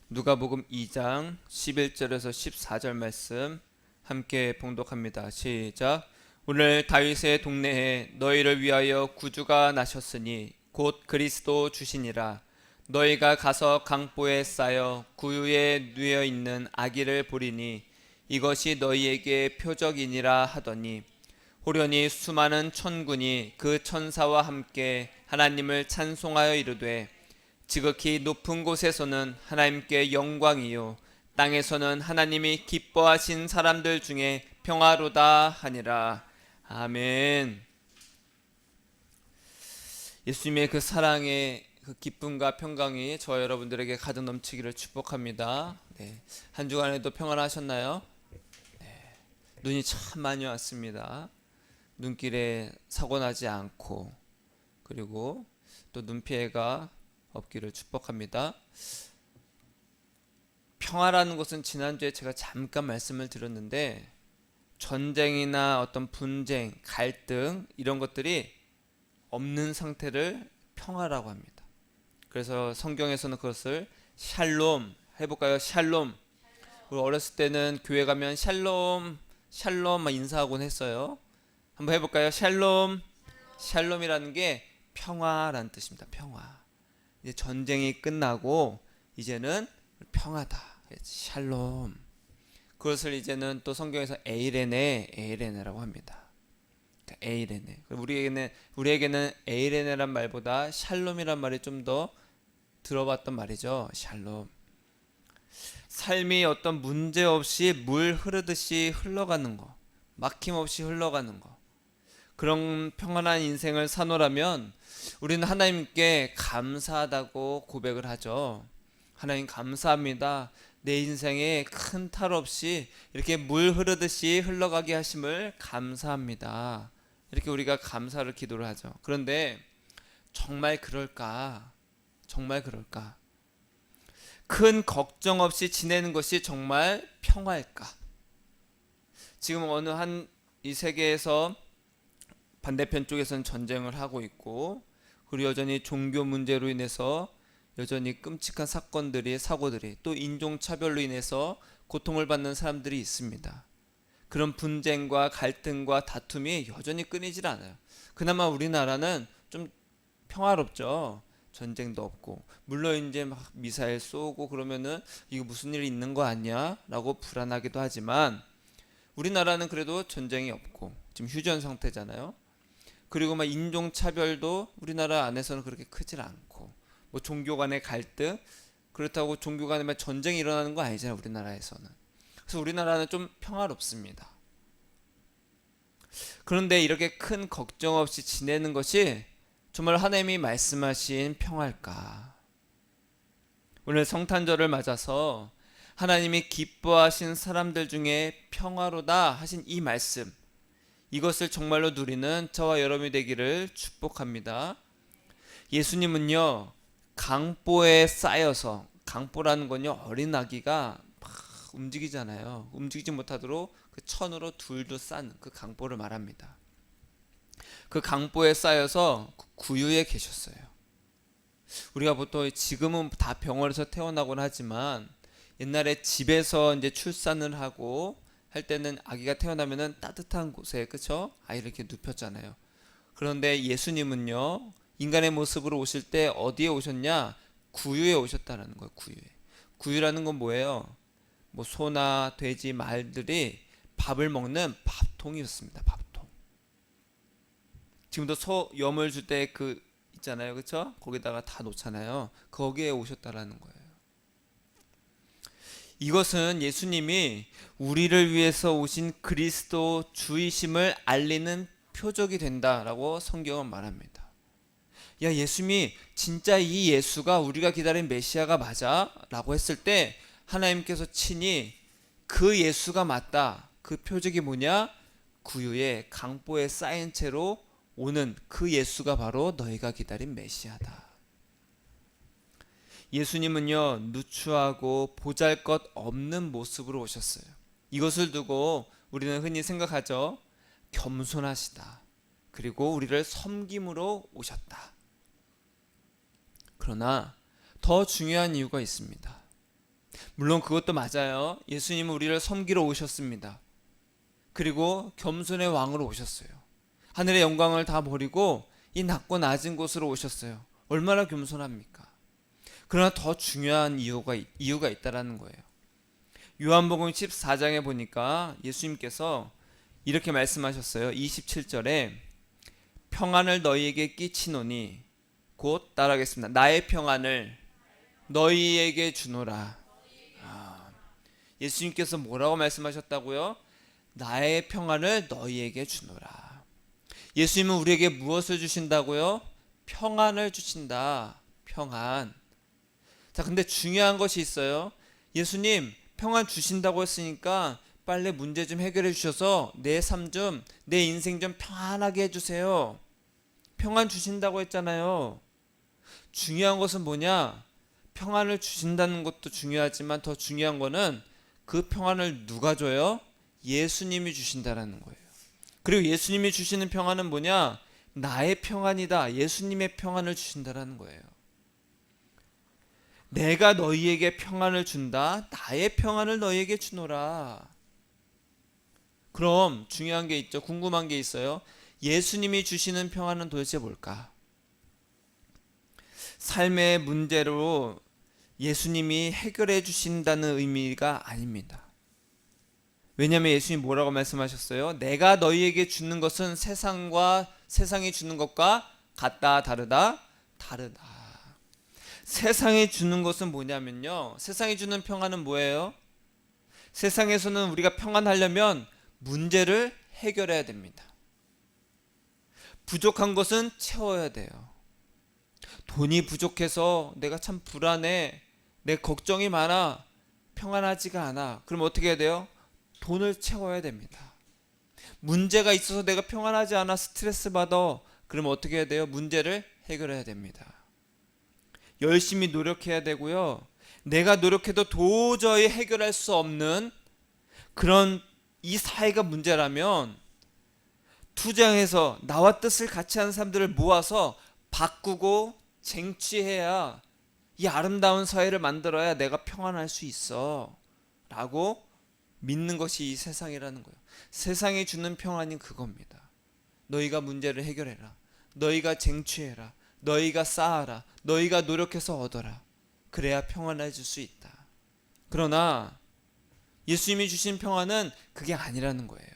누가복음 2장 11절에서 14절 말씀 함께 봉독합니다. 시작. 오늘 다윗의 동네에 너희를 위하여 구주가 나셨으니 곧 그리스도 주시니라. 너희가 가서 강보에 쌓여 구유에 누워 있는 아기를 보리니 이것이 너희에게 표적이니라 하더니 호련히 수많은 천군이 그 천사와 함께 하나님을 찬송하여 이르되 지극히 높은 곳에서는 하나님께 영광이요 땅에서는 하나님이 기뻐하신 사람들 중에 평화로다 하니라. 아멘. 예수님의 그 사랑의 그 기쁨과 평강이 저와 여러분들에게 가득 넘치기를 축복합니다. 한 주간에도 평안하셨나요? 눈이 참 많이 왔습니다. 눈길에 사고 나지 않고, 그리고 또 눈피해가 없기를 축복합니다. 평화라는 것은 지난주에 제가 잠깐 말씀을 드렸는데, 전쟁이나 어떤 분쟁, 갈등 이런 것들이 없는 상태를 평화라고 합니다. 그래서 성경에서는 그것을 샬롬 해볼까요? 샬롬. 우리 어렸을 때는 교회 가면 샬롬 샬롬 막 인사하곤 했어요. 한번 해볼까요? 샬롬. 샬롬이라는 게 평화라는 뜻입니다. 평화. 이제 전쟁이 끝나고 이제는 평화다. 샬롬. 그것을 이제는 또 성경에서 에이레네라고 합니다. 에이레네. 우리에게는 에이레네란 말보다 샬롬이란 말이 좀 더 들어봤던 말이죠. 샬롬. 삶이 어떤 문제 없이 물 흐르듯이 흘러가는 거, 막힘없이 흘러가는 거, 그런 평안한 인생을 사노라면 우리는 하나님께 감사하다고 고백을 하죠. 하나님 감사합니다. 내 인생에 큰 탈 없이 이렇게 물 흐르듯이 흘러가게 하심을 감사합니다. 이렇게 우리가 감사를 기도를 하죠. 그런데 정말 그럴까? 정말 그럴까? 큰 걱정 없이 지내는 것이 정말 평화일까? 지금 어느 한 이 세계에서 반대편 쪽에서는 전쟁을 하고 있고, 그리고 여전히 종교 문제로 인해서 여전히 끔찍한 사고들이, 또 인종차별로 인해서 고통을 받는 사람들이 있습니다. 그런 분쟁과 갈등과 다툼이 여전히 끊이질 않아요. 그나마 우리나라는 좀 평화롭죠. 전쟁도 없고, 물론 이제 막 미사일 쏘고 그러면은 이거 무슨 일이 있는 거 아니야? 라고 불안하기도 하지만 우리나라는 그래도 전쟁이 없고 지금 휴전 상태잖아요. 그리고 막 인종 차별도 우리나라 안에서는 그렇게 크질 않고, 뭐 종교 간의 갈등, 그렇다고 종교 간에 전쟁이 일어나는 거 아니잖아요, 우리나라에서는. 그래서 우리나라는 좀 평화롭습니다. 그런데 이렇게 큰 걱정 없이 지내는 것이 정말 하나님이 말씀하신 평화일까? 오늘 성탄절을 맞아서 하나님이 기뻐하신 사람들 중에 평화로다 하신 이 말씀, 이것을 정말로 누리는 저와 여러분이 되기를 축복합니다. 예수님은요, 강보에 쌓여서, 강보라는 건요, 어린 아기가 막 움직이잖아요. 움직이지 못하도록 그 천으로 둘도 싼 그 강보를 말합니다. 그 강보에 쌓여서 구유에 계셨어요. 우리가 보통 지금은 다 병원에서 태어나곤 하지만 옛날에 집에서 이제 출산을 하고 할 때는 아기가 태어나면은 따뜻한 곳에, 그쵸? 아이를 이렇게 눕혔잖아요. 그런데 예수님은요, 인간의 모습으로 오실 때 어디에 오셨냐? 구유에 오셨다는 거예요. 구유에. 구유라는 건 뭐예요? 뭐 소나 돼지, 말들이 밥을 먹는 밥통이었습니다. 밥통. 지금도 소 염을 줄 때 그 있잖아요, 그쵸? 거기다가 다 놓잖아요. 거기에 오셨다라는 거예요. 이것은 예수님이 우리를 위해서 오신 그리스도 주이심을 알리는 표적이 된다라고 성경은 말합니다. 야, 예수님이 진짜 이 예수가 우리가 기다린 메시아가 맞아? 라고 했을 때 하나님께서 친히 그 예수가 맞다. 그 표적이 뭐냐? 구유에 강보에 쌓인 채로 오는 그 예수가 바로 너희가 기다린 메시아다. 예수님은요, 누추하고 보잘것없는 모습으로 오셨어요. 이것을 두고 우리는 흔히 생각하죠. 겸손하시다. 그리고 우리를 섬김으로 오셨다. 그러나 더 중요한 이유가 있습니다. 물론 그것도 맞아요. 예수님은 우리를 섬기러 오셨습니다. 그리고 겸손의 왕으로 오셨어요. 하늘의 영광을 다 버리고 이 낮고 낮은 곳으로 오셨어요. 얼마나 겸손합니까? 그러나 더 중요한 이유가 있다라는 거예요. 요한복음 14장에 보니까 예수님께서 이렇게 말씀하셨어요. 27절에 평안을 너희에게 끼치노니, 곧 따라하겠습니다. 나의 평안을 너희에게 주노라. 예수님께서 뭐라고 말씀하셨다고요? 나의 평안을 너희에게 주노라. 예수님은 우리에게 무엇을 주신다고요? 평안을 주신다. 평안. 자, 근데 중요한 것이 있어요. 예수님 평안 주신다고 했으니까 빨리 문제 좀 해결해 주셔서 내 삶 좀, 내 인생 좀 평안하게 해주세요. 평안 주신다고 했잖아요. 중요한 것은 뭐냐? 평안을 주신다는 것도 중요하지만 더 중요한 거는 그 평안을 누가 줘요? 예수님이 주신다라는 거예요. 그리고 예수님이 주시는 평안은 뭐냐? 나의 평안이다. 예수님의 평안을 주신다라는 거예요. 내가 너희에게 평안을 준다. 나의 평안을 너희에게 주노라. 그럼 중요한 게 있죠. 궁금한 게 있어요. 예수님이 주시는 평안은 도대체 뭘까? 삶의 문제로 예수님이 해결해 주신다는 의미가 아닙니다. 왜냐하면 예수님이 뭐라고 말씀하셨어요? 내가 너희에게 주는 것은 세상이 주는 것과 같다, 다르다? 다르다. 세상이 주는 것은 뭐냐면요, 세상이 주는 평안은 뭐예요? 세상에서는 우리가 평안하려면 문제를 해결해야 됩니다. 부족한 것은 채워야 돼요. 돈이 부족해서 내가 참 불안해, 내 걱정이 많아, 평안하지가 않아. 그럼 어떻게 해야 돼요? 돈을 채워야 됩니다. 문제가 있어서 내가 평안하지 않아, 스트레스 받아. 그럼 어떻게 해야 돼요? 문제를 해결해야 됩니다. 열심히 노력해야 되고요. 내가 노력해도 도저히 해결할 수 없는 그런 이 사회가 문제라면 투쟁해서 나와 뜻을 같이 하는 사람들을 모아서 바꾸고 쟁취해야, 이 아름다운 사회를 만들어야 내가 평안할 수 있어 라고 믿는 것이 이 세상이라는 거예요. 세상이 주는 평안이 그겁니다. 너희가 문제를 해결해라. 너희가 쟁취해라. 너희가 쌓아라. 너희가 노력해서 얻어라. 그래야 평안해질 수 있다. 그러나 예수님이 주신 평안은 그게 아니라는 거예요.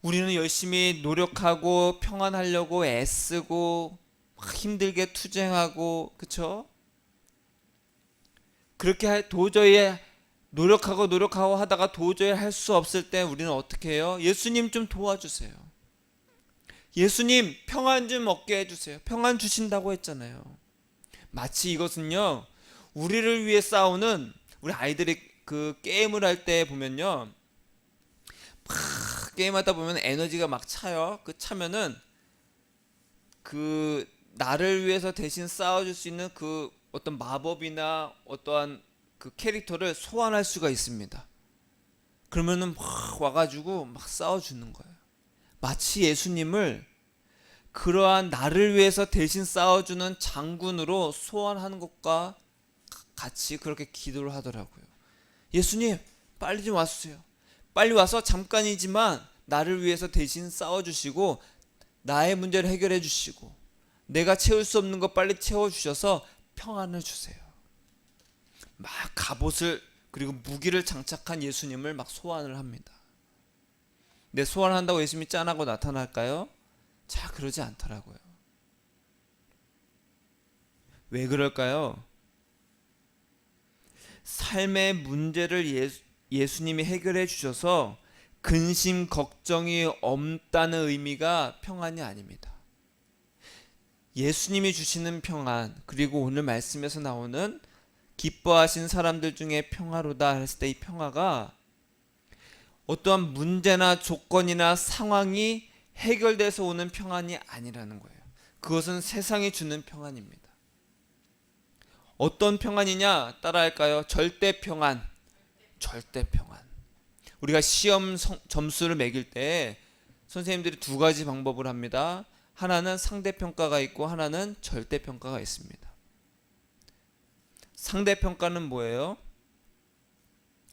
우리는 열심히 노력하고 평안하려고 애쓰고 막 힘들게 투쟁하고, 그쵸? 그렇게 도저히 노력하고 하다가 도저히 할 수 없을 때 우리는 어떻게 해요? 예수님 좀 도와주세요. 예수님 평안 좀 얻게 해주세요. 평안 주신다고 했잖아요. 마치 이것은요, 우리를 위해 싸우는, 우리 아이들이 그 게임을 할 때 보면요, 막 게임하다 보면 에너지가 막 차요. 그 차면은 그 나를 위해서 대신 싸워줄 수 있는 그 어떤 마법이나 어떠한 그 캐릭터를 소환할 수가 있습니다. 그러면은 막 와가지고 막 싸워주는 거예요. 마치 예수님을 그러한 나를 위해서 대신 싸워주는 장군으로 소환하는 것과 같이 그렇게 기도를 하더라고요. 예수님 빨리 좀 와주세요. 빨리 와서 잠깐이지만 나를 위해서 대신 싸워주시고 나의 문제를 해결해 주시고 내가 채울 수 없는 것 빨리 채워주셔서 평안을 주세요. 막 갑옷을 그리고 무기를 장착한 예수님을 막 소환을 합니다. 근데 소환한다고 예수님이 짠하고 나타날까요? 자, 그러지 않더라고요. 왜 그럴까요? 삶의 문제를 예수님이 해결해 주셔서 근심 걱정이 없다는 의미가 평안이 아닙니다. 예수님이 주시는 평안, 그리고 오늘 말씀에서 나오는 기뻐하신 사람들 중에 평화로다 했을 때 이 평화가 어떠한 문제나 조건이나 상황이 해결돼서 오는 평안이 아니라는 거예요. 그것은 세상이 주는 평안입니다. 어떤 평안이냐 따라할까요? 절대 평안. 절대 평안. 우리가 시험 점수를 매길 때 선생님들이 두 가지 방법을 합니다. 하나는 상대평가가 있고 하나는 절대평가가 있습니다. 상대평가는 뭐예요?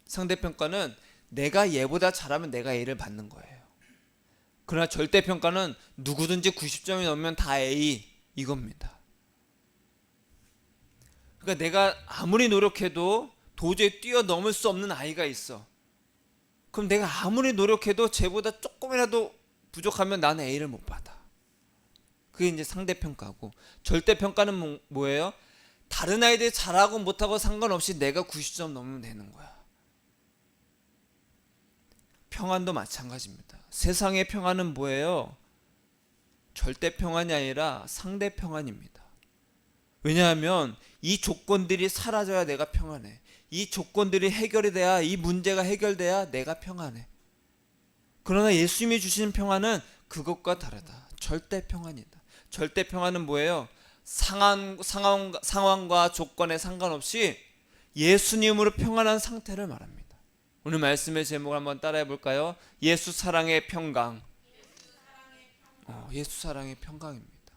상대평가는 내가 얘보다 잘하면 내가 A를 받는 거예요. 그러나 절대평가는 누구든지 90점이 넘으면 다 A 이겁니다. 그러니까 내가 아무리 노력해도 도저히 뛰어넘을 수 없는 아이가 있어. 그럼 내가 아무리 노력해도 쟤보다 조금이라도 부족하면 나는 A를 못 받아. 그게 이제 상대평가고, 절대평가는 뭐예요? 다른 아이들이 잘하고 못하고 상관없이 내가 90점 넘으면 되는 거야. 평안도 마찬가지입니다. 세상의 평안은 뭐예요? 절대평안이 아니라 상대평안입니다. 왜냐하면 이 조건들이 사라져야 내가 평안해. 이 조건들이 해결이 돼야, 이 문제가 해결돼야 내가 평안해. 그러나 예수님이 주시는 평안은 그것과 다르다. 절대평안이다. 절대평안은 뭐예요? 상황과 조건에 상관없이 예수님으로 평안한 상태를 말합니다. 오늘 말씀의 제목을 한번 따라해 볼까요? 예수 사랑의 평강. 예수 사랑의 평강입니다.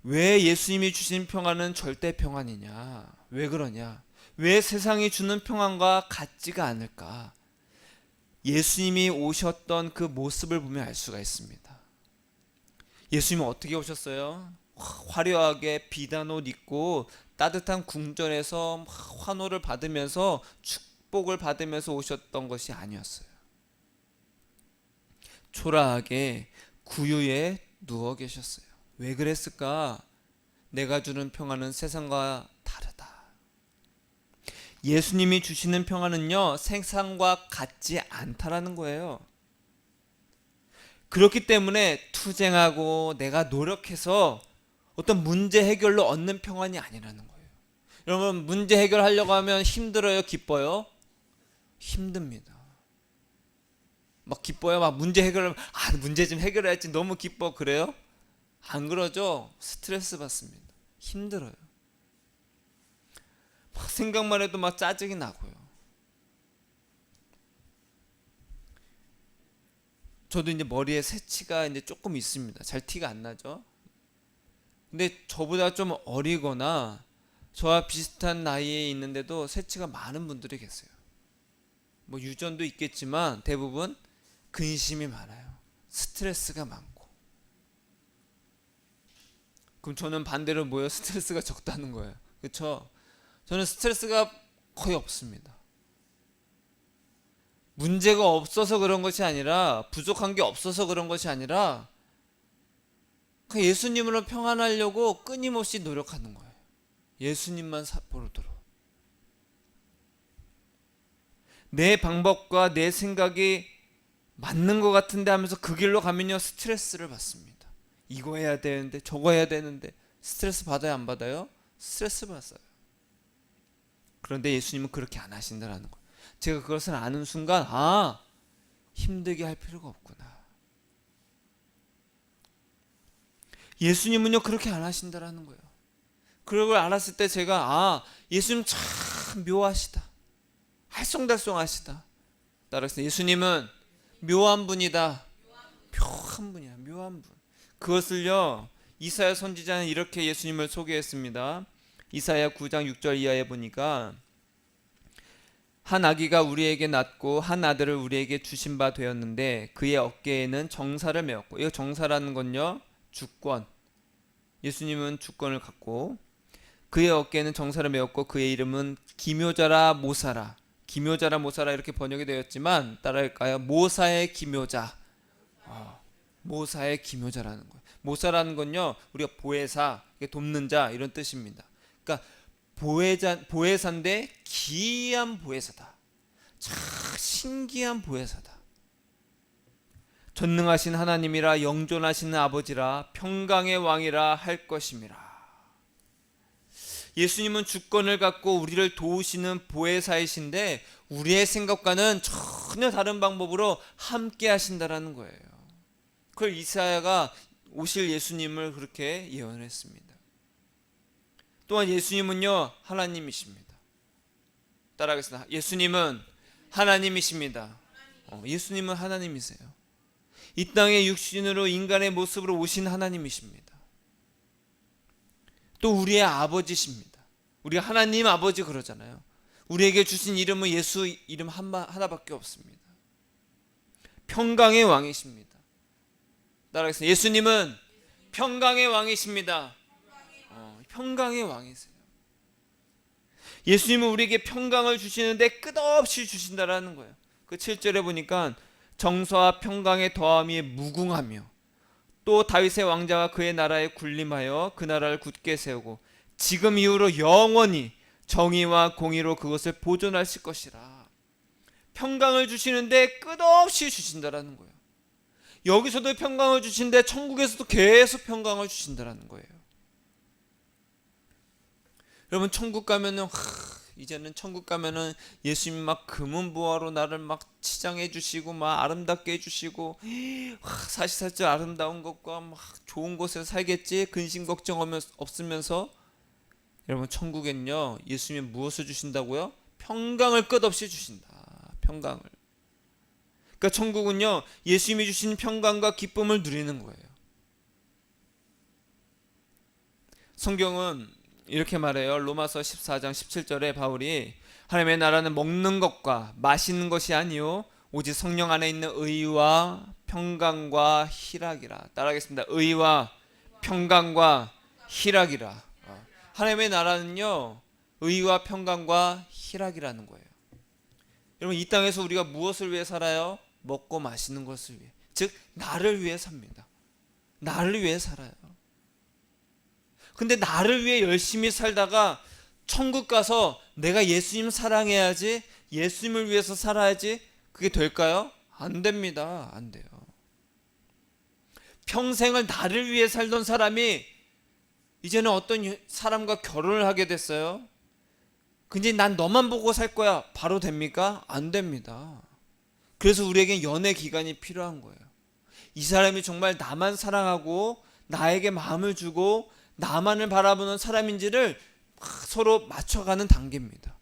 왜 예수님이 주신 평안은 절대 평안이냐? 왜 그러냐? 왜 세상이 주는 평안과 같지가 않을까? 예수님이 오셨던 그 모습을 보면 알 수가 있습니다. 예수님은 어떻게 오셨어요? 화려하게 비단 옷 입고 따뜻한 궁전에서 환호를 받으면서 축복을 받으면서 오셨던 것이 아니었어요. 초라하게 구유에 누워 계셨어요. 왜 그랬을까? 내가 주는 평안은 세상과 다르다. 예수님이 주시는 평안은요, 세상과 같지 않다라는 거예요. 그렇기 때문에 투쟁하고 내가 노력해서 어떤 문제 해결로 얻는 평안이 아니라는 거예요. 여러분, 문제 해결하려고 하면 힘들어요, 기뻐요? 힘듭니다. 막 기뻐요? 막 문제 해결을, 문제 좀 해결해야지, 너무 기뻐, 그래요? 안 그러죠? 스트레스 받습니다. 힘들어요. 막 생각만 해도 막 짜증이 나고요. 저도 이제 머리에 새치가 이제 조금 있습니다. 잘 티가 안 나죠? 근데 저보다 좀 어리거나 저와 비슷한 나이에 있는데도 새치가 많은 분들이 계세요. 뭐 유전도 있겠지만 대부분 근심이 많아요. 스트레스가 많고. 그럼 저는 반대로 뭐예요? 스트레스가 적다는 거예요. 그렇죠? 저는 스트레스가 거의 없습니다. 문제가 없어서 그런 것이 아니라, 부족한 게 없어서 그런 것이 아니라 예수님으로 평안하려고 끊임없이 노력하는 거예요. 예수님만 보도록. 내 방법과 내 생각이 맞는 것 같은데 하면서 그 길로 가면요, 스트레스를 받습니다. 이거 해야 되는데 저거 해야 되는데. 스트레스 받아요, 안 받아요? 스트레스 받아요. 그런데 예수님은 그렇게 안 하신다는 거예요. 제가 그것을 아는 순간, 힘들게 할 필요가 없구나. 예수님은요, 그렇게 안 하신다는 거예요. 그걸 알았을 때 제가, 예수님 참 묘하시다. 알쏭달쏭하시다. 따라서 예수님은 묘한 분이다. 묘한 분이야, 묘한 분. 그것을요, 이사야 선지자는 이렇게 예수님을 소개했습니다. 이사야 9장 6절 이하에 보니까, 한 아기가 우리에게 낳고 한 아들을 우리에게 주신 바 되었는데 그의 어깨에는 정사를 메었고, 이 정사라는 건요, 주권. 예수님은 주권을 갖고 그의 어깨에는 정사를 메었고 그의 이름은 기묘자라 모사라. 기묘자라 모사라 이렇게 번역이 되었지만 따라할까요? 모사의 기묘자. 모사의 기묘자라는 거예요. 모사라는 건요, 우리가 보혜사, 돕는 자 이런 뜻입니다. 그러니까 보혜사인데 기이한 보혜사다. 참 신기한 보혜사다. 전능하신 하나님이라 영존하시는 아버지라 평강의 왕이라 할 것임이라. 예수님은 주권을 갖고 우리를 도우시는 보혜사이신데 우리의 생각과는 전혀 다른 방법으로 함께 하신다라는 거예요. 그걸 이사야가 오실 예수님을 그렇게 예언했습니다. 또한 예수님은요, 하나님이십니다. 따라하겠습니다. 예수님은 하나님이십니다. 예수님은 하나님이세요. 이 땅에 육신으로 인간의 모습으로 오신 하나님이십니다. 또 우리의 아버지십니다. 우리 하나님 아버지 그러잖아요. 우리에게 주신 이름은 예수 이름 하나밖에 없습니다. 평강의 왕이십니다. 따라하겠습니다. 예수님은 평강의 왕이십니다. 평강의 왕이세요. 예수님은 우리에게 평강을 주시는데 끝없이 주신다라는 거예요. 그 7절에 보니까 정서와 평강의 더함이 무궁하며 또 다윗의 왕자가 그의 나라에 군림하여 그 나라를 굳게 세우고 지금 이후로 영원히 정의와 공의로 그것을 보존하실 것이라. 평강을 주시는데 끝없이 주신다라는 거예요. 여기서도 평강을 주신데 천국에서도 계속 평강을 주신다라는 거예요. 여러분 천국 가면은 이제는 천국 가면은 예수님 막 금은보화로 나를 막 치장해 주시고 막 아름답게 해주시고 사시사철 아름다운 것과 막 좋은 곳에서 살겠지 근심 걱정 없으면서 여러분 천국엔요 예수님이 무엇을 주신다고요? 평강을 끝없이 주신다. 평강을. 그러니까 천국은요 예수님이 주신 평강과 기쁨을 누리는 거예요. 성경은 이렇게 말해요. 로마서 14장 17절에 바울이 하나님의 나라는 먹는 것과 마시는 것이 아니요 오직 성령 안에 있는 의와 평강과 희락이라. 따라하겠습니다. 의와 평강과 희락이라. 하나님의 나라는요 의와 평강과 희락이라는 거예요. 여러분 이 땅에서 우리가 무엇을 위해 살아요? 먹고 마시는 것을 위해. 즉 나를 위해 삽니다. 나를 위해 살아요. 근데 나를 위해 열심히 살다가 천국 가서 내가 예수님 사랑해야지, 예수님을 위해서 살아야지, 그게 될까요? 안 됩니다. 안 돼요. 평생을 나를 위해 살던 사람이 이제는 어떤 사람과 결혼을 하게 됐어요. 근데 난 너만 보고 살 거야. 바로 됩니까? 안 됩니다. 그래서 우리에게 연애 기간이 필요한 거예요. 이 사람이 정말 나만 사랑하고 나에게 마음을 주고 나만을 바라보는 사람인지를 서로 맞춰가는 단계입니다.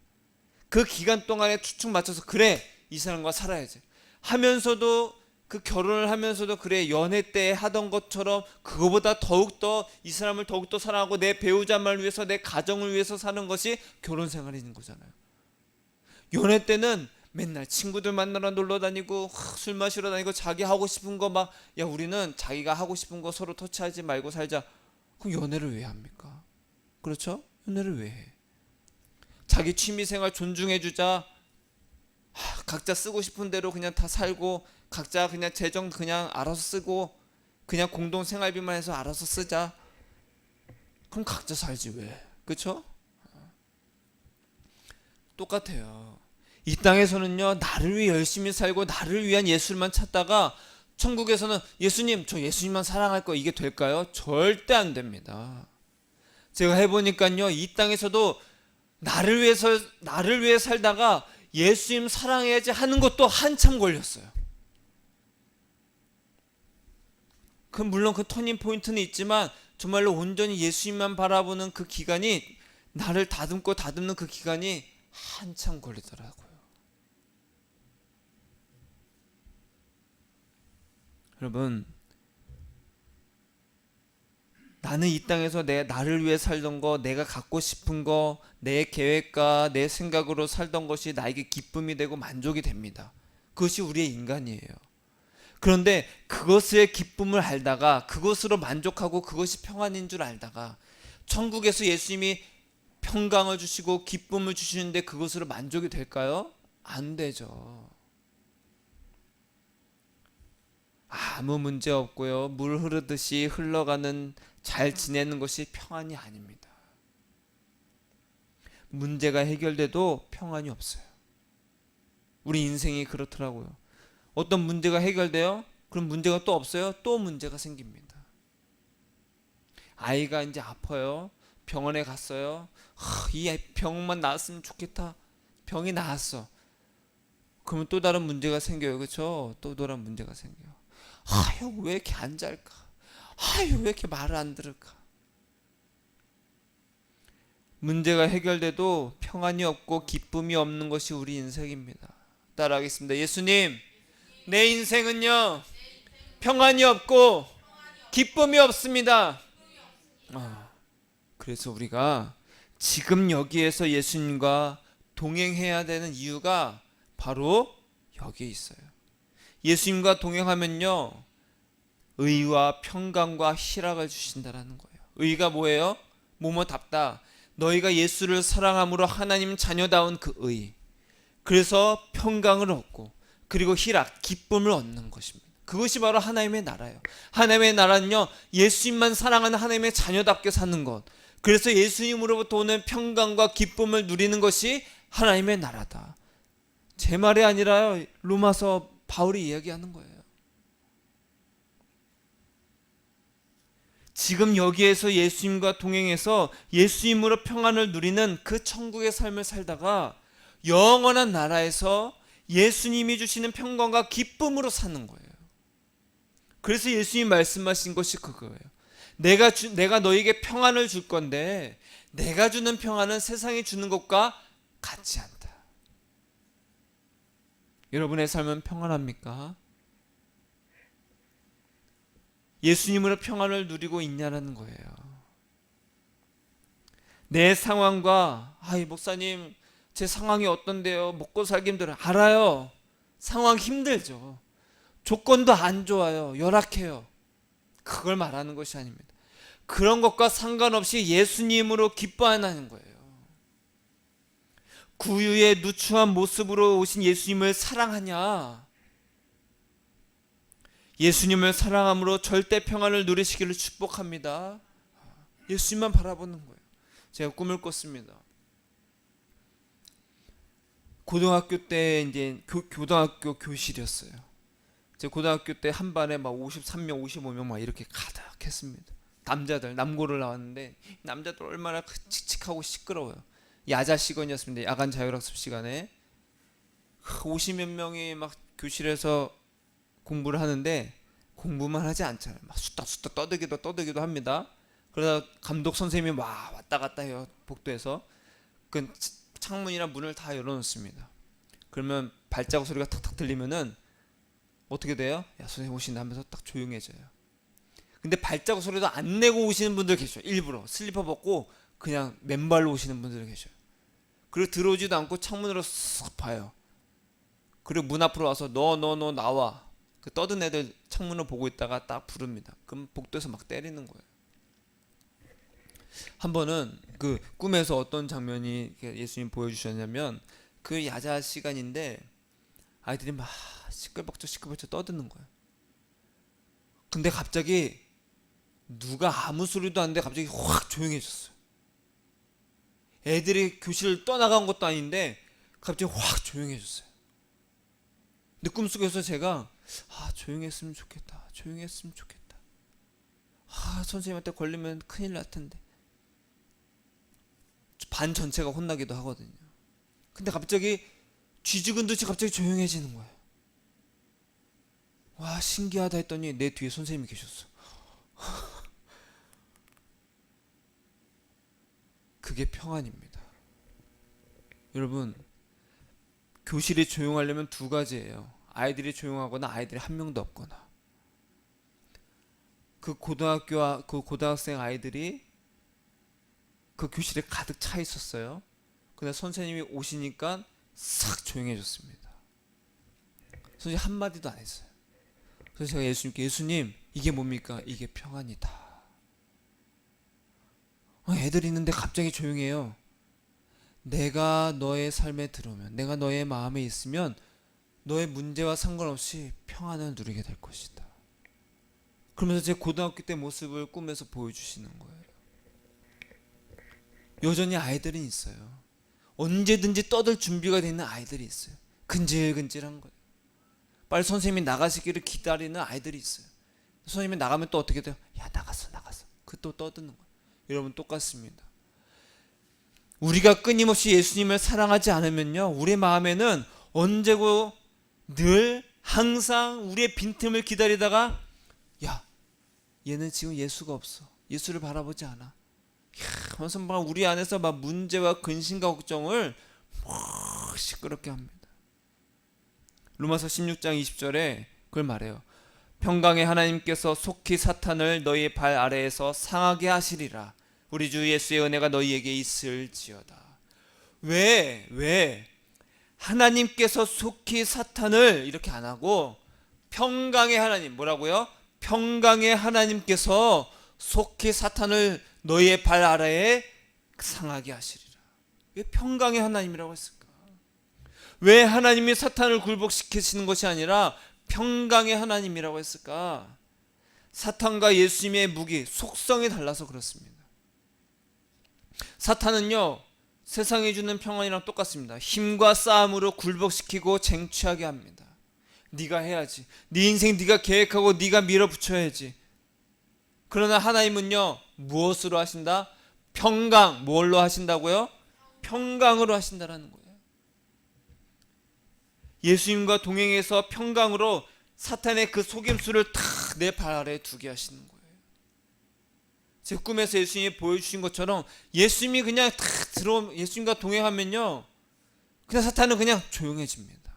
그 기간 동안에 추측 맞춰서 그래 이 사람과 살아야지 하면서도 그 결혼을 하면서도 그래 연애 때 하던 것처럼 그거보다 더욱더 이 사람을 더욱더 사랑하고 내 배우자만을 위해서 내 가정을 위해서 사는 것이 결혼 생활인 거잖아요. 연애 때는 맨날 친구들 만나러 놀러 다니고 술 마시러 다니고 자기 하고 싶은 거 막 야 우리는 자기가 하고 싶은 거 서로 터치하지 말고 살자. 그럼 연애를 왜 합니까? 그렇죠? 연애를 왜 해? 자기 취미생활 존중해주자. 각자 쓰고 싶은 대로 그냥 다 살고 각자 그냥 재정 그냥 알아서 쓰고 그냥 공동생활비만 해서 알아서 쓰자. 그럼 각자 살지 왜? 그렇죠? 똑같아요. 이 땅에서는요 나를 위해 열심히 살고 나를 위한 예수만 찾다가 천국에서는 예수님 저 예수님만 사랑할 거 이게 될까요? 절대 안 됩니다. 제가 해보니까요 이 땅에서도 나를 위해 살다가 예수님 사랑해야지 하는 것도 한참 걸렸어요. 물론 그 터닝 포인트는 있지만 정말로 온전히 예수님만 바라보는 그 기간이 나를 다듬는 그 기간이 한참 걸리더라고요. 여러분 나는 이 땅에서 나를 위해 살던 거 내가 갖고 싶은 거 내 계획과 내 생각으로 살던 것이 나에게 기쁨이 되고 만족이 됩니다. 그것이 우리의 인간이에요. 그런데 그것의 기쁨을 알다가 그것으로 만족하고 그것이 평안인 줄 알다가 천국에서 예수님이 평강을 주시고 기쁨을 주시는데 그것으로 만족이 될까요? 안 되죠. 아무 문제 없고요 물 흐르듯이 흘러가는 잘 지내는 것이 평안이 아닙니다. 문제가 해결돼도 평안이 없어요. 우리 인생이 그렇더라고요. 어떤 문제가 해결돼요? 그럼 문제가 또 없어요? 또 문제가 생깁니다. 아이가 이제 아파요. 병원에 갔어요. 이 병만 나았으면 좋겠다. 병이 나았어. 그러면 또 다른 문제가 생겨요. 그렇죠? 또 다른 문제가 생겨요. 형 왜 이렇게 안 잘까? 왜 이렇게 말을 안 들을까? 문제가 해결돼도 평안이 없고 기쁨이 없는 것이 우리 인생입니다. 따라하겠습니다. 예수님, 내 인생은요 평안이 없고 기쁨이 없습니다. 그래서 우리가 지금 여기에서 예수님과 동행해야 되는 이유가 바로 여기에 있어요. 예수님과 동행하면요, 의와 평강과 희락을 주신다라는 거예요. 의가 뭐예요? 뭐뭐답다. 너희가 예수를 사랑함으로 하나님 자녀다운 그 의. 그래서 평강을 얻고, 그리고 희락, 기쁨을 얻는 것입니다. 그것이 바로 하나님의 나라예요. 하나님의 나라는요, 예수님만 사랑하는 하나님의 자녀답게 사는 것. 그래서 예수님으로부터 오는 평강과 기쁨을 누리는 것이 하나님의 나라다. 제 말이 아니라요, 로마서 바울이 이야기하는 거예요. 지금 여기에서 예수님과 동행해서 예수님으로 평안을 누리는 그 천국의 삶을 살다가 영원한 나라에서 예수님이 주시는 평강과 기쁨으로 사는 거예요. 그래서 예수님이 말씀하신 것이 그거예요. 내가 너에게 평안을 줄 건데 내가 주는 평안은 세상이 주는 것과 같지 않다. 여러분의 삶은 평안합니까? 예수님으로 평안을 누리고 있냐는 거예요. 내 상황과 목사님 제 상황이 어떤데요? 먹고 살기 힘들어요. 알아요. 상황 힘들죠. 조건도 안 좋아요. 열악해요. 그걸 말하는 것이 아닙니다. 그런 것과 상관없이 예수님으로 기뻐하는 거예요. 구유의 누추한 모습으로 오신 예수님을 사랑하냐? 예수님을 사랑함으로 절대 평안을 누리시기를 축복합니다. 예수님만 바라보는 거예요. 제가 꿈을 꿨습니다. 고등학교 때 이제 고등학교 교실이었어요. 제 고등학교 때 한 반에 막 53명, 55명 막 이렇게 가득했습니다. 남자들 남고를 나왔는데 남자들 얼마나 칙칙하고 시끄러워요. 야자 시간이었습니다. 야간 자율학습 시간에 50몇 명이 막 교실에서 공부를 하는데 공부만 하지 않잖아요. 막 수다수다 떠들기도 합니다. 그러다 감독 선생님이 막 왔다 갔다 해요. 복도에서 그 창문이나 문을 다 열어놓습니다. 그러면 발자국 소리가 탁탁 들리면은 어떻게 돼요? 야, 선생님 오신다 하면서 딱 조용해져요. 근데 발자국 소리도 안 내고 오시는 분들 계셔요. 일부러 슬리퍼 벗고 그냥 맨발로 오시는 분들 계셔요. 그리고 들어오지도 않고 창문으로 쓱 봐요. 그리고 문 앞으로 와서 너 나와. 그 떠든 애들 창문을 보고 있다가 딱 부릅니다. 그럼 복도에서 막 때리는 거예요. 한 번은 그 꿈에서 어떤 장면이 예수님 보여주셨냐면 그 야자 시간인데 아이들이 막 시끌벅적 떠드는 거예요. 근데 갑자기 누가 아무 소리도 안 나는데 갑자기 확 조용해졌어요. 애들이 교실을 떠나간 것도 아닌데 갑자기 확 조용해졌어요. 근데 꿈속에서 제가 조용했으면 좋겠다. 선생님한테 걸리면 큰일 날 텐데. 반 전체가 혼나기도 하거든요. 근데 갑자기 쥐죽은 듯이 갑자기 조용해지는 거예요. 와, 신기하다 했더니 내 뒤에 선생님이 계셨어. 그게 평안입니다. 여러분, 교실이 조용하려면 두 가지예요. 아이들이 조용하거나 아이들이 한 명도 없거나. 그 고등학생 아이들이 그 교실에 가득 차 있었어요. 근데 선생님이 오시니까 싹 조용해졌습니다. 선생님 한마디도 안 했어요. 그래서 제가 예수님 이게 뭡니까? 이게 평안이다. 애들 있는데 갑자기 조용해요. 내가 너의 삶에 들어오면, 내가 너의 마음에 있으면 너의 문제와 상관없이 평안을 누리게 될 것이다. 그러면서 제 고등학교 때 모습을 꿈에서 보여주시는 거예요. 여전히 아이들은 있어요. 언제든지 떠들 준비가 되어 있는 아이들이 있어요. 근질근질한 거예요. 빨리 선생님이 나가시기를 기다리는 아이들이 있어요. 선생님이 나가면 또 어떻게 돼요? 야, 나갔어. 그 또 떠드는 거예요. 여러분, 똑같습니다. 우리가 끊임없이 예수님을 사랑하지 않으면요, 우리 마음에는 언제고 늘 항상 우리의 빈틈을 기다리다가 야, 얘는 지금 예수가 없어. 예수를 바라보지 않아. 하면서 막 우리 안에서 막 문제와 근심과 걱정을 막 시끄럽게 합니다. 로마서 16장 20절에 그걸 말해요. 평강의 하나님께서 속히 사탄을 너희 발 아래에서 상하게 하시리라. 우리 주 예수의 은혜가 너희에게 있을지어다. 왜 하나님께서 속히 사탄을 이렇게 안 하고 평강의 하나님, 뭐라고요? 평강의 하나님께서 속히 사탄을 너희의 발 아래에 상하게 하시리라. 왜 평강의 하나님이라고 했을까? 왜 하나님이 사탄을 굴복시키시는 것이 아니라 평강의 하나님이라고 했을까? 사탄과 예수님의 무기, 속성이 달라서 그렇습니다. 사탄은요, 세상이 주는 평안이랑 똑같습니다. 힘과 싸움으로 굴복시키고 쟁취하게 합니다. 네가 해야지. 네 인생 네가 계획하고 네가 밀어붙여야지. 그러나 하나님은요, 무엇으로 하신다? 평강. 뭘로 하신다고요? 평강으로 하신다라는 거예요. 예수님과 동행해서 평강으로 사탄의 그 속임수를 탁 내 발 아래에 두게 하시는 거예요. 제 꿈에서 예수님이 보여주신 것처럼 예수님이 그냥 탁 예수님과 동행하면요, 그냥 사탄은 그냥 조용해집니다.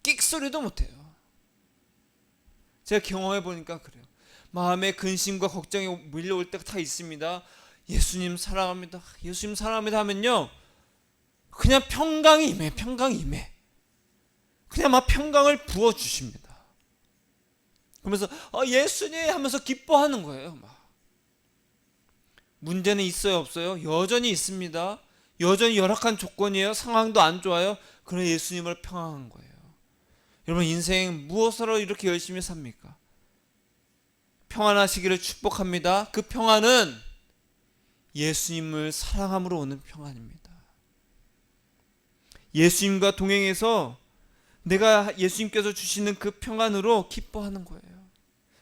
끽소리도 못해요. 제가 경험해 보니까 그래요. 마음에 근심과 걱정이 밀려올 때가 다 있습니다. 예수님 사랑합니다, 예수님 사랑합니다 하면요, 그냥 평강이 임해. 그냥 막 평강을 부어주십니다. 그러면서 예수님 하면서 기뻐하는 거예요. 막. 문제는 있어요, 없어요? 여전히 있습니다. 여전히 열악한 조건이에요. 상황도 안 좋아요. 그러나 예수님을 평안한 거예요. 여러분, 인생 무엇으로 이렇게 열심히 삽니까? 평안하시기를 축복합니다. 그 평안은 예수님을 사랑함으로 오는 평안입니다. 예수님과 동행해서 내가 예수님께서 주시는 그 평안으로 기뻐하는 거예요.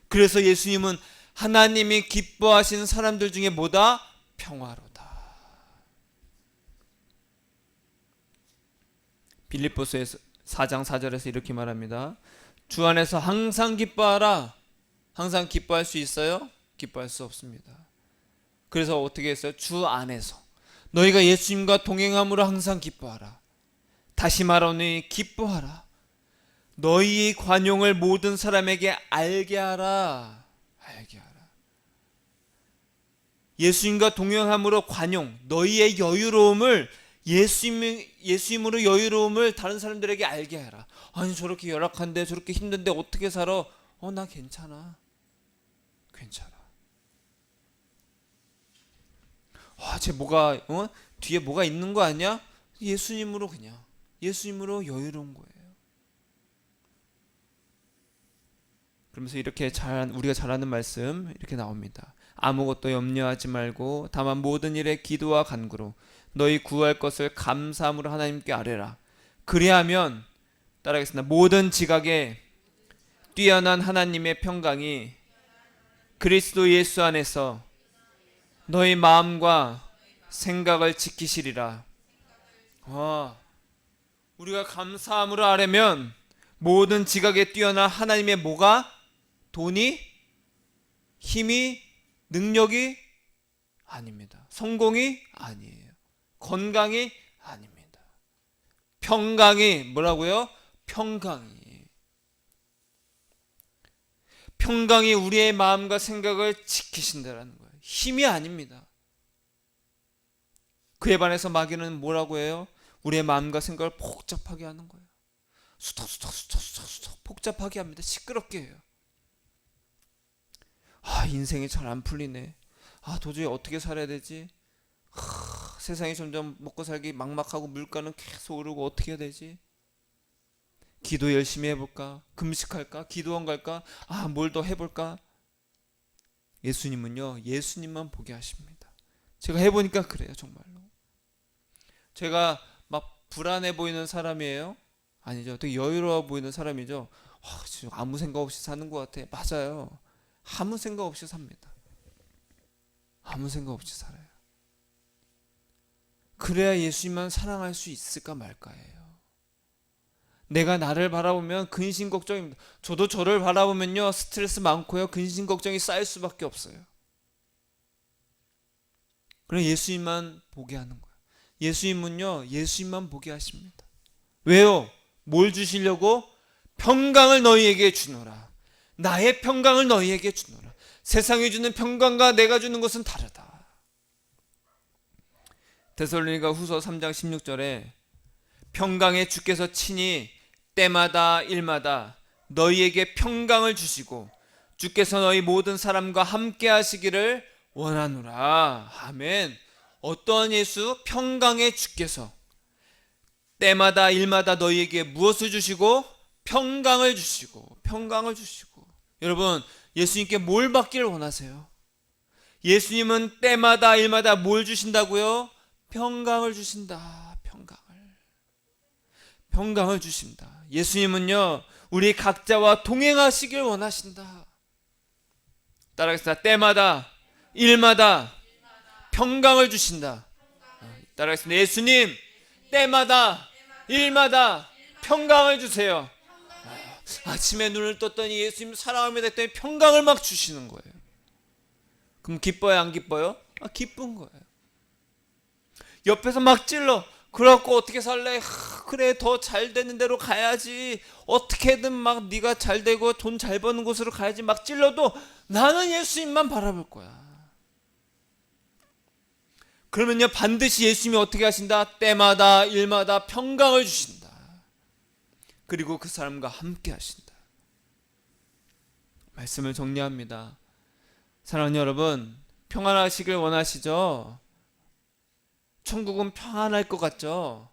그래서 예수님은 하나님이 기뻐하시는 사람들 중에 뭐다? 평화로다. 빌립보서에서 4장 4절에서 이렇게 말합니다. 주 안에서 항상 기뻐하라. 항상 기뻐할 수 있어요? 기뻐할 수 없습니다. 그래서 어떻게 했어요? 주 안에서 너희가 예수님과 동행함으로 항상 기뻐하라. 다시 말하노니 기뻐하라. 너희의 관용을 모든 사람에게 알게 하라. 예수님과 동행함으로 관용, 너희의 여유로움을 예수님으로 여유로움을 다른 사람들에게 알게 하라. 아니, 저렇게 열악한데, 저렇게 힘든데 어떻게 살아? 나 괜찮아. 쟤 뭐가 뒤에 뭐가 있는 거 아니야? 예수님으로 여유로운 거예요. 그러면서 이렇게 우리가 잘 아는 말씀 이렇게 나옵니다. 아무것도 염려하지 말고 다만 모든 일에 기도와 간구로 너희 구할 것을 감사함으로 하나님께 아뢰라. 그리하면, 따라하겠습니다, 모든 지각에 뛰어난 하나님의 평강이 그리스도 예수 안에서 너희 마음과 생각을 지키시리라. 우리가 감사함으로 아뢰면 모든 지각에 뛰어난 하나님의 뭐가? 돈이? 힘이? 능력이? 아닙니다. 성공이? 아니에요. 건강이? 아닙니다. 평강이 뭐라고요? 평강이 우리의 마음과 생각을 지키신다라는 거예요. 힘이 아닙니다. 그에 반해서 마귀는 뭐라고 해요? 우리의 마음과 생각을 복잡하게 하는 거예요. 수덕 복잡하게 합니다. 시끄럽게 해요. 인생이 잘 안 풀리네. 도저히 어떻게 살아야 되지? 세상이 점점 먹고 살기 막막하고 물가는 계속 오르고 어떻게 해야 되지? 기도 열심히 해볼까? 금식할까? 기도원 갈까? 뭘 더 해볼까? 예수님은요, 예수님만 보게 하십니다. 제가 해보니까 그래요. 정말로 제가 막 불안해 보이는 사람이에요? 아니죠. 되게 여유로워 보이는 사람이죠. 아무 생각 없이 사는 것 같아. 맞아요. 아무 생각 없이 삽니다. 아무 생각 없이 살아요. 그래야 예수님만 사랑할 수 있을까 말까예요. 내가 나를 바라보면 근심 걱정입니다. 저도 저를 바라보면요, 스트레스 많고요, 근심 걱정이 쌓일 수밖에 없어요. 그래 예수님만 보게 하는 거예요. 예수님은요, 예수님만 보게 하십니다. 왜요? 뭘 주시려고? 평강을 너희에게 주노라. 나의 평강을 너희에게 주노라. 세상이 주는 평강과 내가 주는 것은 다르다. 데살로니가 후서 3장 16절에 평강의 주께서 친히 때마다 일마다 너희에게 평강을 주시고 주께서 너희 모든 사람과 함께 하시기를 원하노라. 아멘. 어떠한 예수? 평강의 주께서 때마다 일마다 너희에게 무엇을 주시고? 평강을 주시고, 평강을 주시고. 여러분, 예수님께 뭘 받기를 원하세요? 예수님은 때마다 일마다 뭘 주신다고요? 평강을 주신다. 평강을 주신다. 예수님은요, 우리 각자와 동행하시길 원하신다. 따라하겠습니다. 때마다 일마다 평강을 주신다. 따라하겠습니다. 예수님 때마다 일마다 평강을 주세요. 아침에 눈을 떴더니 예수님 사랑합니다 했더니 평강을 막 주시는 거예요. 그럼 기뻐요, 안 기뻐요? 기쁜 거예요. 옆에서 막 찔러. 그래갖고 어떻게 살래? 그래, 더 잘 되는 대로 가야지. 어떻게든 막 네가 잘 되고 돈 잘 버는 곳으로 가야지. 막 찔러도 나는 예수님만 바라볼 거야. 그러면요, 반드시 예수님이 어떻게 하신다? 때마다 일마다 평강을 주신다. 그리고 그 사람과 함께 하신다. 말씀을 정리합니다. 사랑하는 여러분, 평안하시길 원하시죠? 천국은 평안할 것 같죠?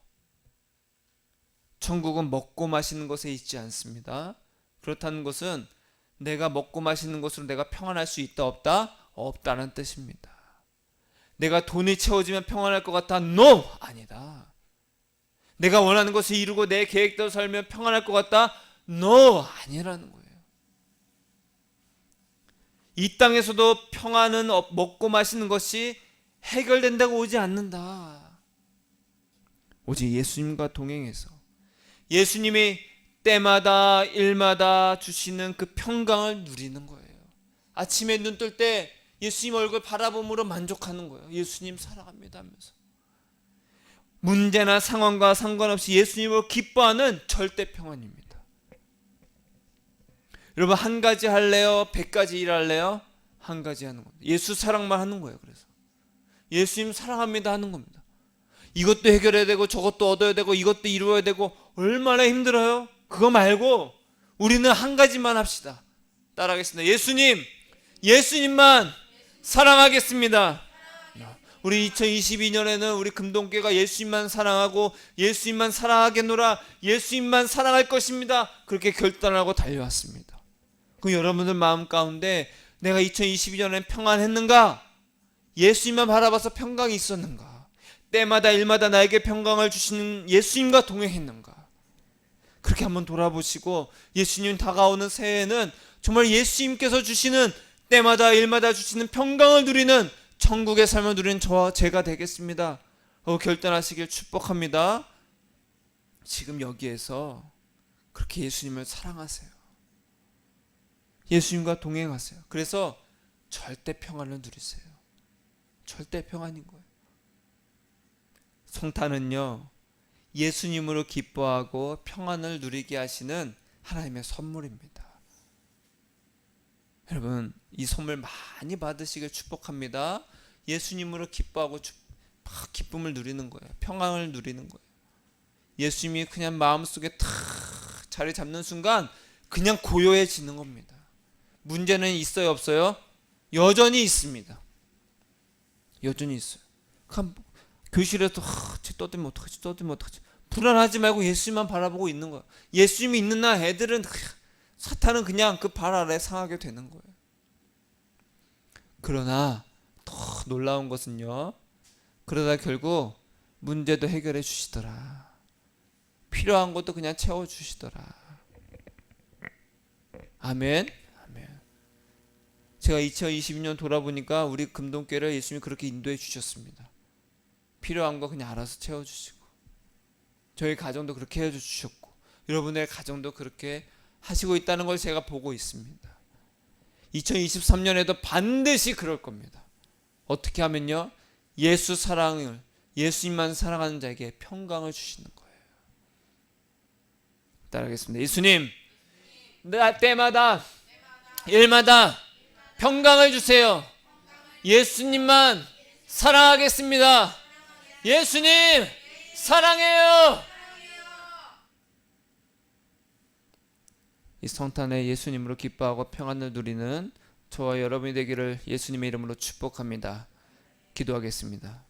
천국은 먹고 마시는 것에 있지 않습니다. 그렇다는 것은 내가 먹고 마시는 것으로 내가 평안할 수 있다 없다? 없다는 뜻입니다. 내가 돈이 채워지면 평안할 것 같아? No! 아니다. 내가 원하는 것을 이루고 내 계획대로 살면 평안할 것 같다? No! 아니라는 거예요. 이 땅에서도 평안은 먹고 마시는 것이 해결된다고 오지 않는다. 오직 예수님과 동행해서 예수님이 때마다 일마다 주시는 그 평강을 누리는 거예요. 아침에 눈 뜰 때 예수님 얼굴 바라봄으로 만족하는 거예요. 예수님 사랑합니다 하면서. 문제나 상황과 상관없이 예수님을 기뻐하는 절대 평안입니다. 여러분, 한 가지 할래요? 100가지 일할래요? 한 가지 하는 겁니다. 예수 사랑만 하는 거예요. 그래서 예수님 사랑합니다 하는 겁니다. 이것도 해결해야 되고 저것도 얻어야 되고 이것도 이루어야 되고 얼마나 힘들어요? 그거 말고 우리는 한 가지만 합시다. 따라하겠습니다. 예수님만 사랑하겠습니다. 우리 2022년에는 우리 금동교회가 예수님만 사랑하고 예수님만 사랑하겠노라, 예수님만 사랑할 것입니다. 그렇게 결단하고 달려왔습니다. 그 여러분들 마음 가운데 내가 2022년에 평안했는가? 예수님만 바라봐서 평강이 있었는가? 때마다 일마다 나에게 평강을 주시는 예수님과 동행했는가? 그렇게 한번 돌아보시고 예수님 다가오는 새해에는 정말 예수님께서 주시는 때마다 일마다 주시는 평강을 누리는 천국의 삶을 누리는 저와 제가 되겠습니다. 결단하시길 축복합니다. 지금 여기에서 그렇게 예수님을 사랑하세요. 예수님과 동행하세요. 그래서 절대 평안을 누리세요. 절대 평안인 거예요. 성탄은요, 예수님으로 기뻐하고 평안을 누리게 하시는 하나님의 선물입니다. 여러분, 이 선물 많이 받으시길 축복합니다. 예수님으로 기뻐하고 기쁨을 누리는 거예요. 평안을 누리는 거예요. 예수님이 그냥 마음속에 탁 자리 잡는 순간 그냥 고요해지는 겁니다. 문제는 있어요, 없어요? 여전히 있습니다. 여전히 있어요. 교실에서 쟤 떠들면 어떡하지? 불안하지 말고 예수님만 바라보고 있는 거예요. 예수님이 있는 날 애들은 사탄은 그냥 그 발 아래 상하게 되는 거예요. 그러나 더 놀라운 것은요, 그러다 결국 문제도 해결해 주시더라. 필요한 것도 그냥 채워 주시더라. 아멘. 아멘. 제가 2022년 돌아보니까 우리 금동교회를 예수님이 그렇게 인도해 주셨습니다. 필요한 거 그냥 알아서 채워 주시고, 저희 가정도 그렇게 해 주셨고, 여러분의 가정도 그렇게 하시고 있다는 걸 제가 보고 있습니다. 2023년에도 반드시 그럴 겁니다. 어떻게 하면요, 예수님만 사랑하는 자에게 평강을 주시는 거예요. 따라하겠습니다. 예수님, 나 때마다 일마다 평강을 주세요. 예수님만 사랑하겠습니다. 예수님 사랑해요. 이 성탄에 예수님으로 기뻐하고 평안을 누리는 저와 여러분이 되기를 예수님의 이름으로 축복합니다. 기도하겠습니다.